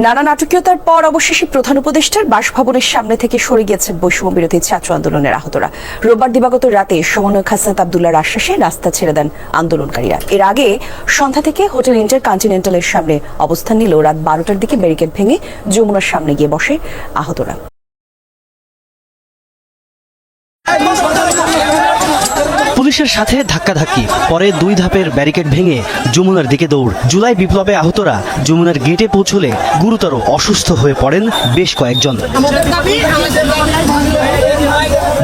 নানা নাটকীয়তার পর অবশেষে প্রধান উপদেষ্টার বাসভবনের সামনে থেকে সরে গিয়েছে বৈষম্য বিরোধী ছাত্র আন্দোলনের আহতরা। রোববার দিবাগত রাতে সমন্বয়ক হাসনাত আব্দুল্লাহর আশ্বাসে রাস্তা ছেড়ে দেন আন্দোলনকারীরা। এর আগে সন্ধ্যা থেকে হোটেল ইন্টারকন্টিনেন্টালের সামনে অবস্থান নিলেও রাত 12টার দিকে ব্যারিকেড ভেঙে যমুনার সামনে গিয়ে বসে আহতরা। পুলিশের সাথে ধাক্কাধাক্কি, পরে 2 ধাপের ব্যারিকেড ভেঙে যমুনার দিকে দৌড়। জুলাই বিপ্লবে আহতরা যমুনার গেটে পৌঁছলে গুরুতর অসুস্থ হয়ে পড়েন বেশ কয়েকজন।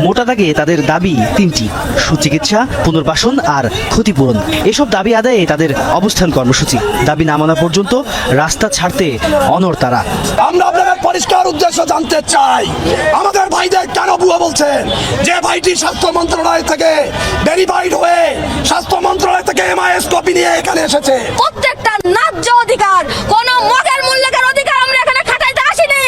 মোটা দাগে তাদের দাবি 3টি: সুচিকিৎসা, পুনর্বাসন আর ক্ষতিপূরণ। এসব দাবি আদায়ে তাদের অবস্থান কর্মসূচি। দাবি না মানা পর্যন্ত রাস্তা ছাড়তে অনড় তারা। আমরা আপনাদের পরিষ্কার উদ্দেশ্য জানতে চাই, আমাদের ভাইদের কেন বুয়া বলছেন? যে ভাইটি স্বাস্থ্য মন্ত্রণালয় থেকে ভেরিফাইড হয়ে স্বাস্থ্য মন্ত্রণালয় থেকে এমআইএস কপি নিয়ে এখানে এসেছে। প্রত্যেকটা ন্যায্য অধিকার, কোন মগের মূল্যের অধিকার আমরা এখানে খাটাইতে আসিনি।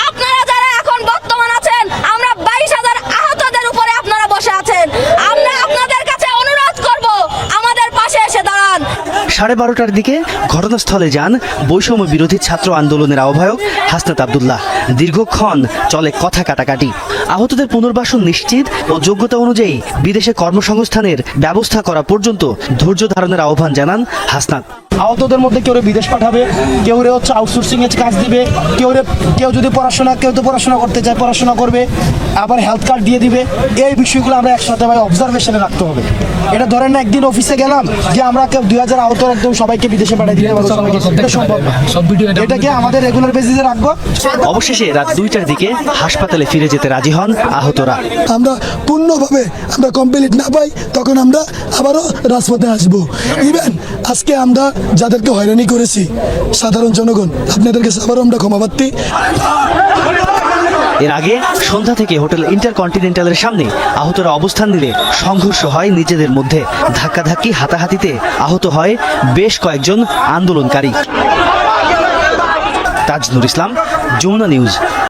আপনারা যারা এখন বর্তমান আছেন, আমরা 22,000 আহতদের উপরে আপনারা বসে আছেন। আমরা আপনাদের কাছে অনুরোধ করব, আমাদের পাশে এসে দাঁড়ান। 12:30টার দিকে ঘটনাস্থলে যান বৈষম্য বিরোধী ছাত্র আন্দোলনের আহ্বায়ক হাসনাত আব্দুল্লাহ। দীর্ঘক্ষণ চলে কথা কাটাকাটি। আহতদের পুনর্বাসন নিশ্চিত ও যোগ্যতা অনুযায়ী বিদেশে কর্মসংস্থানের ব্যবস্থা করা পর্যন্ত ধৈর্য ধারণের আহ্বান জানান হাসনাত। আহতদের মধ্যে কেউ বিদেশ পাঠাবে, কেউ হচ্ছে আউটসোর্সিং এর কাজ দিবে, কেউ যদি কেউ তো পড়াশোনা করতে চায় পড়াশোনা করবে, আবার হেলথ কার্ড দিয়ে দিবে। এই বিষয়গুলো আমরা একসাথে অবজারভেশনে রাখতে হবে। এটা ধরেন না একদিন অফিসে গেলাম যে আমরা 2000 আহত একদম সবাইকে বিদেশে পাঠিয়ে দিতে পারবো, এটা সম্ভব না। এটাকে আমাদের রেগুলার বেসিসে রাখবো। অবশেষে রাত 2টার দিকে হাসপাতালে ফিরে যেতে রাজি হন আহতরা। আমরা পূর্ণভাবে আমরা কমপ্লিট না পাই, তখন আমরা আবারও রাজপথে আসবো। ইভেন আজকে আমরা যাদেরকে হয়রানি করেছি সাধারণ জনগণ, আপনাদের কাছে আবারও আমরা ক্ষমা প্রার্থী। এর আগে সন্ধ্যা থেকে হোটেল ইন্টারকন্টিনেন্টালের সামনে আহতরা অবস্থান নিলে সংঘর্ষ হয় নিজেদের মধ্যে। ধাক্কাধাক্কি, হাতাহাতিতে আহত হয় বেশ কয়েকজন আন্দোলনকারী। তাজনুর ইসলাম, যমুনা নিউজ।